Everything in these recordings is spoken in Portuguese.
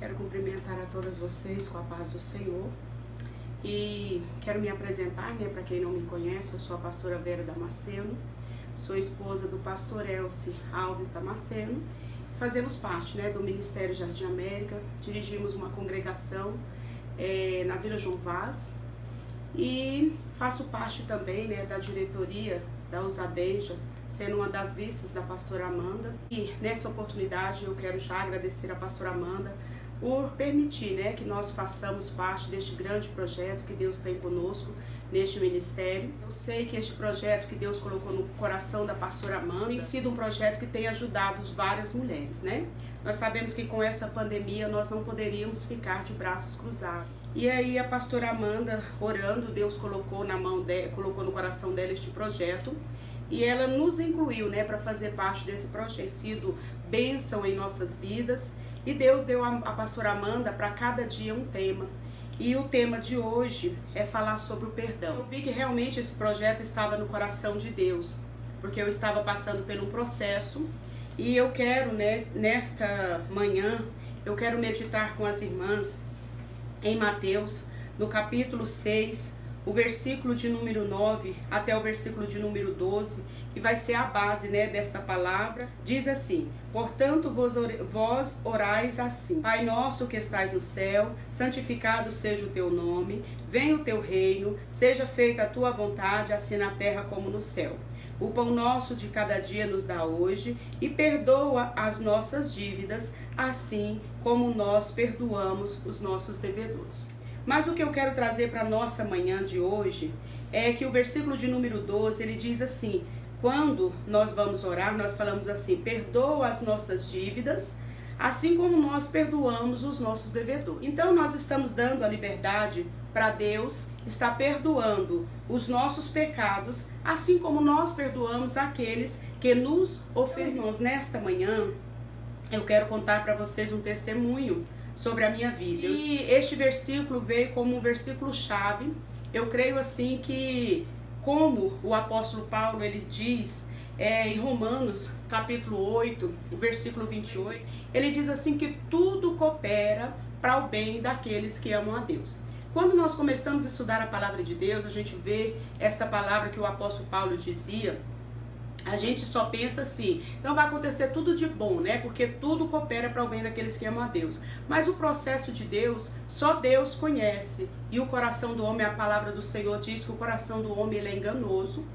Quero cumprimentar a todas vocês com a paz do Senhor e quero me apresentar, para quem não me conhece, eu sou a pastora Vera Damasceno, sou esposa do pastor Elci Alves Damasceno, fazemos parte do Ministério Jardim América, dirigimos uma congregação na Vila João Vaz e faço parte também da diretoria da Usadeja, sendo uma das vices da pastora Amanda. E nessa oportunidade eu quero já agradecer a pastora Amanda por permitir que nós façamos parte deste grande projeto que Deus tem conosco neste ministério. Eu sei que este projeto que Deus colocou no coração da pastora Amanda tem sido um projeto que tem ajudado várias mulheres, Nós sabemos que com essa pandemia nós não poderíamos ficar de braços cruzados. E aí a pastora Amanda, orando, Deus colocou na mão dela, colocou no coração dela este projeto. E ela nos incluiu para fazer parte desse projeto. Tem sido bênção em nossas vidas. E Deus deu a pastora Amanda para cada dia um tema. E o tema de hoje é falar sobre o perdão. Eu vi que realmente esse projeto estava no coração de Deus, porque eu estava passando por um processo. E eu quero, nesta manhã, eu quero meditar com as irmãs em Mateus, no capítulo 6, o versículo de número 9 até o versículo de número 12, que vai ser a base desta palavra. Diz assim: portanto vós orais assim: Pai nosso que estais no céu, santificado seja o teu nome, venha o teu reino, seja feita a tua vontade, assim na terra como no céu. O pão nosso de cada dia nos dá hoje, e perdoa as nossas dívidas, assim como nós perdoamos os nossos devedores. Mas o que eu quero trazer para a nossa manhã de hoje é que o versículo de número 12, ele diz assim: quando nós vamos orar, nós falamos assim: perdoa as nossas dívidas, assim como nós perdoamos os nossos devedores. Então nós estamos dando a liberdade para Deus estar perdoando os nossos pecados, assim como nós perdoamos aqueles que nos ofendem. Nesta manhã eu quero contar para vocês um testemunho sobre a minha vida. E este versículo veio como um versículo chave. Eu creio assim que, como o apóstolo Paulo ele diz em Romanos capítulo 8, o versículo 28, ele diz assim que tudo coopera para o bem daqueles que amam a Deus. Quando nós começamos a estudar a palavra de Deus, a gente vê esta palavra que o apóstolo Paulo dizia, a gente só pensa assim, então vai acontecer tudo de bom, porque tudo coopera para o bem daqueles que amam a Deus. Mas o processo de Deus, só Deus conhece. E o coração do homem, a palavra do Senhor diz que o coração do homem ele é enganoso.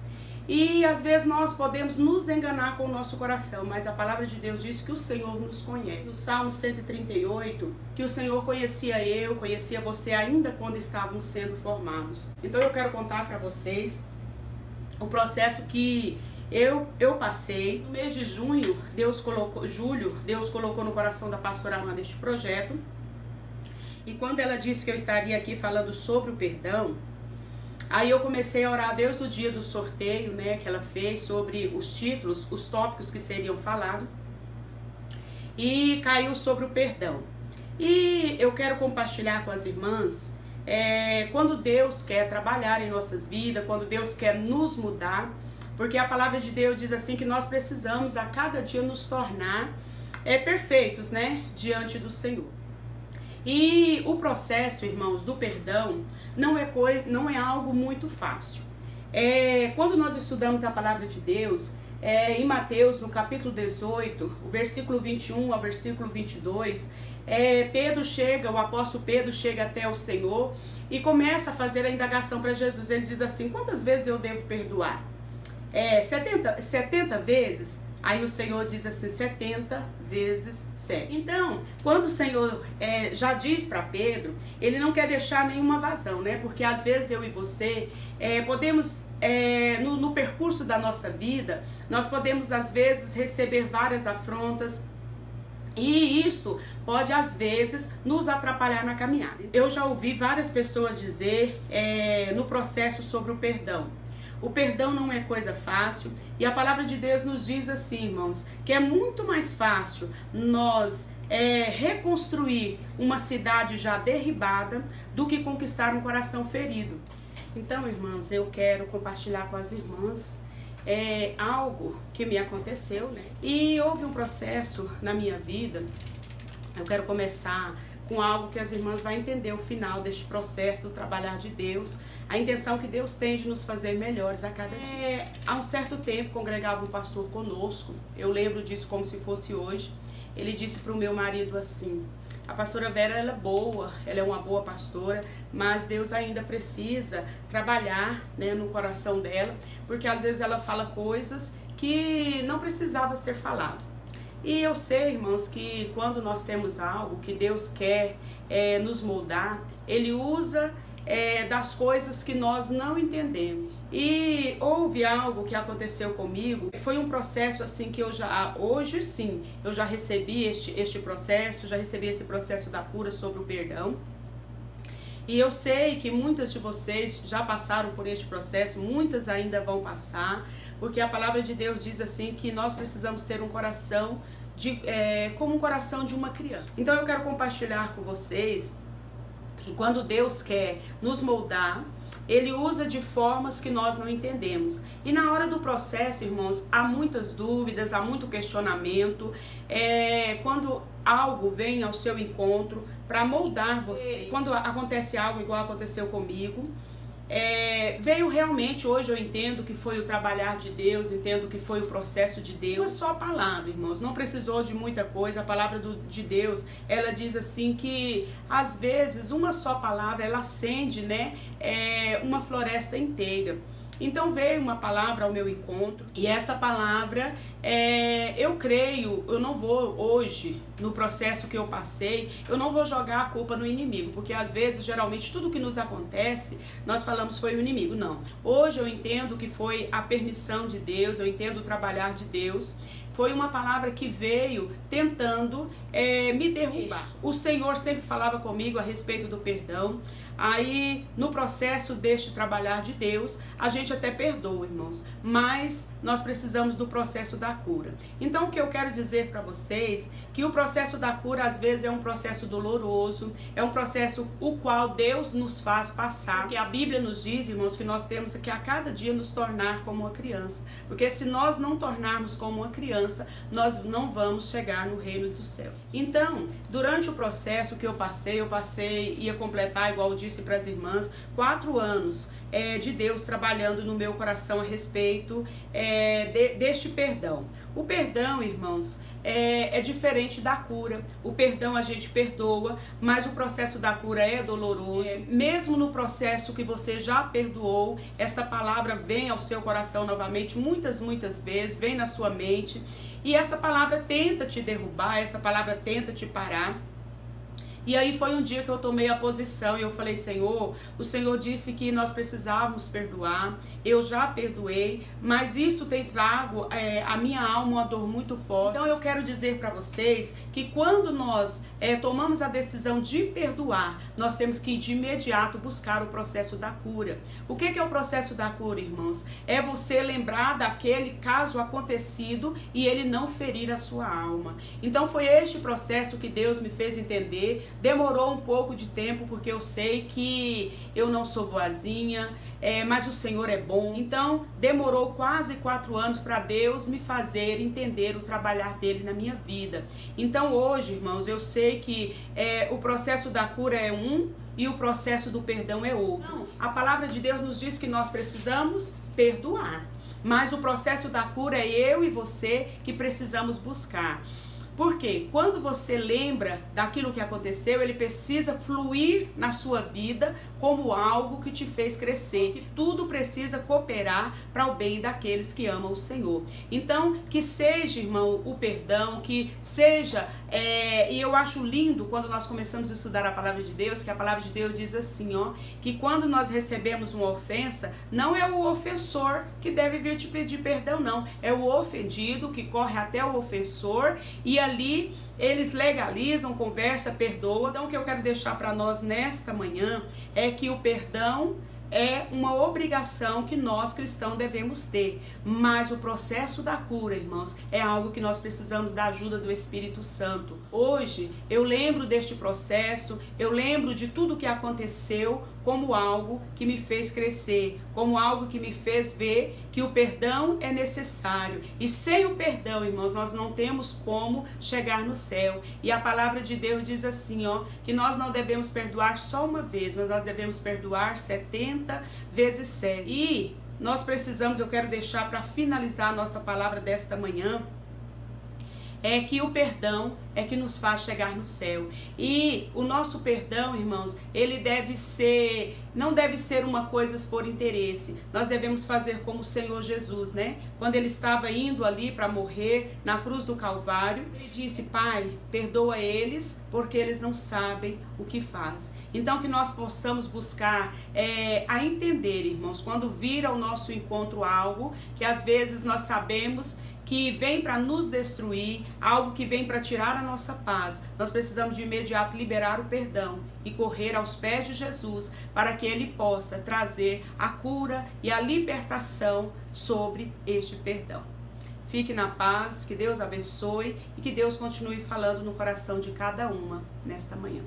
E às vezes nós podemos nos enganar com o nosso coração, mas a palavra de Deus diz que o Senhor nos conhece. No Salmo 138, que o Senhor conhecia eu, conhecia você ainda quando estávamos sendo formados. Então eu quero contar para vocês o processo que eu passei. No mês de julho, Deus colocou no coração da pastora Amanda este projeto. E quando ela disse que eu estaria aqui falando sobre o perdão, aí eu comecei a orar desde o dia do sorteio, que ela fez, sobre os títulos, os tópicos que seriam falados. E caiu sobre o perdão. E eu quero compartilhar com as irmãs, quando Deus quer trabalhar em nossas vidas, quando Deus quer nos mudar, porque a palavra de Deus diz assim que nós precisamos a cada dia nos tornar perfeitos, diante do Senhor. E o processo, irmãos, do perdão não é algo muito fácil. Quando nós estudamos a palavra de Deus, em Mateus, no capítulo 18, o versículo 21 ao versículo 22, o apóstolo Pedro chega até o Senhor e começa a fazer a indagação para Jesus. Ele diz assim: quantas vezes eu devo perdoar? 70 vezes? Aí o Senhor diz assim: 70 vezes 7. Então, quando o Senhor já diz para Pedro, ele não quer deixar nenhuma vazão, porque às vezes eu e você podemos, no percurso da nossa vida, nós podemos às vezes receber várias afrontas, e isso pode às vezes nos atrapalhar na caminhada. Eu já ouvi várias pessoas dizer no processo sobre o perdão: o perdão não é coisa fácil, e a palavra de Deus nos diz assim, irmãos, que é muito mais fácil nós reconstruir uma cidade já derribada do que conquistar um coração ferido. Então, irmãs, eu quero compartilhar com as irmãs algo que me aconteceu, E houve um processo na minha vida. Eu quero começar com algo que as irmãs vão entender o final deste processo do trabalhar de Deus, a intenção que Deus tem de nos fazer melhores a cada dia. Há um certo tempo congregava um pastor conosco, eu lembro disso como se fosse hoje. Ele disse para o meu marido assim: a pastora Vera, ela é boa, ela é uma boa pastora, mas Deus ainda precisa trabalhar, né, no coração dela, porque às vezes ela fala coisas que não precisava ser falado. E eu sei, irmãos, que quando nós temos algo que Deus quer nos moldar, Ele usa das coisas que nós não entendemos. E houve algo que aconteceu comigo, foi um processo assim que hoje sim, eu já recebi este processo, já recebi esse processo da cura sobre o perdão. E eu sei que muitas de vocês já passaram por este processo, muitas ainda vão passar, porque a palavra de Deus diz assim que nós precisamos ter um coração como um coração de uma criança. Então eu quero compartilhar com vocês que quando Deus quer nos moldar, Ele usa de formas que nós não entendemos. E na hora do processo, irmãos, há muitas dúvidas, há muito questionamento. Quando algo vem ao seu encontro para moldar você, quando acontece algo igual aconteceu comigo, veio realmente, hoje eu entendo que foi o trabalhar de Deus, entendo que foi o processo de Deus. Uma só palavra, irmãos, não precisou de muita coisa. A palavra de Deus, ela diz assim que às vezes uma só palavra, ela acende, né, uma floresta inteira. Então veio uma palavra ao meu encontro, e essa palavra, eu creio, eu não vou hoje, no processo que eu passei, eu não vou jogar a culpa no inimigo, porque às vezes, geralmente, tudo que nos acontece, nós falamos foi o inimigo. Não, hoje eu entendo que foi a permissão de Deus, eu entendo o trabalhar de Deus. Foi uma palavra que veio tentando me derrubar. O Senhor sempre falava comigo a respeito do perdão. Aí, no processo deste trabalhar de Deus, a gente até perdoa, irmãos, mas nós precisamos do processo da cura. Então, o que eu quero dizer para vocês, que o processo da cura, às vezes, é um processo doloroso, é um processo o qual Deus nos faz passar. Porque a Bíblia nos diz, irmãos, que nós temos que a cada dia nos tornar como uma criança. Porque se nós não tornarmos como uma criança, nós não vamos chegar no reino dos céus. Então, durante o processo que eu passei, ia completar, igual eu disse para as irmãs, 4 anos de Deus trabalhando no meu coração a respeito deste perdão. O perdão, irmãos, é diferente da cura. O perdão a gente perdoa, mas o processo da cura é doloroso. Mesmo no processo que você já perdoou, essa palavra vem ao seu coração novamente, muitas vezes, vem na sua mente, e essa palavra tenta te derrubar, essa palavra tenta te parar. E aí foi um dia que eu tomei a posição e eu falei: Senhor, o Senhor disse que nós precisávamos perdoar, eu já perdoei, mas isso tem trago a minha alma uma dor muito forte. Então eu quero dizer para vocês que quando nós tomamos a decisão de perdoar, nós temos que de imediato buscar o processo da cura. O que é o processo da cura, irmãos? É você lembrar daquele caso acontecido e ele não ferir a sua alma. Então foi este processo que Deus me fez entender. Demorou um pouco de tempo, porque eu sei que eu não sou boazinha, mas o Senhor é bom. Então, demorou quase 4 anos para Deus me fazer entender o trabalhar dele na minha vida. Então, hoje, irmãos, eu sei que o processo da cura é um e o processo do perdão é outro. Então, a palavra de Deus nos diz que nós precisamos perdoar, mas o processo da cura é eu e você que precisamos buscar. Porque quando você lembra daquilo que aconteceu, ele precisa fluir na sua vida como algo que te fez crescer. Que tudo precisa cooperar para o bem daqueles que amam o Senhor. Então, que seja, irmão, o perdão, que seja... e eu acho lindo quando nós começamos a estudar a palavra de Deus, que a palavra de Deus diz assim, que quando nós recebemos uma ofensa, não é o ofensor que deve vir te pedir perdão, não. É o ofendido que corre até o ofensor e ali eles legalizam, conversa, perdoa. Então o que eu quero deixar para nós nesta manhã é que o perdão é uma obrigação que nós cristãos devemos ter, mas o processo da cura, irmãos, é algo que nós precisamos da ajuda do Espírito Santo. Hoje eu lembro deste processo, eu lembro de tudo que aconteceu como algo que me fez crescer, como algo que me fez ver que o perdão é necessário, e sem o perdão, irmãos, nós não temos como chegar no céu. E a palavra de Deus diz assim, que nós não devemos perdoar só uma vez, mas nós devemos perdoar 70 vezes 7. E nós precisamos, eu quero deixar para finalizar a nossa palavra desta manhã, é que o perdão é que nos faz chegar no céu. E o nosso perdão, irmãos, ele não deve ser uma coisa por interesse. Nós devemos fazer como o Senhor Jesus, né? Quando ele estava indo ali para morrer na cruz do Calvário, ele disse: Pai, perdoa eles, porque eles não sabem o que faz. Então que nós possamos buscar a entender, irmãos, quando vir ao nosso encontro algo que às vezes nós sabemos que vem para nos destruir, algo que vem para tirar a nossa paz, nós precisamos de imediato liberar o perdão e correr aos pés de Jesus para que Ele possa trazer a cura e a libertação sobre este perdão. Fique na paz, que Deus abençoe e que Deus continue falando no coração de cada uma nesta manhã.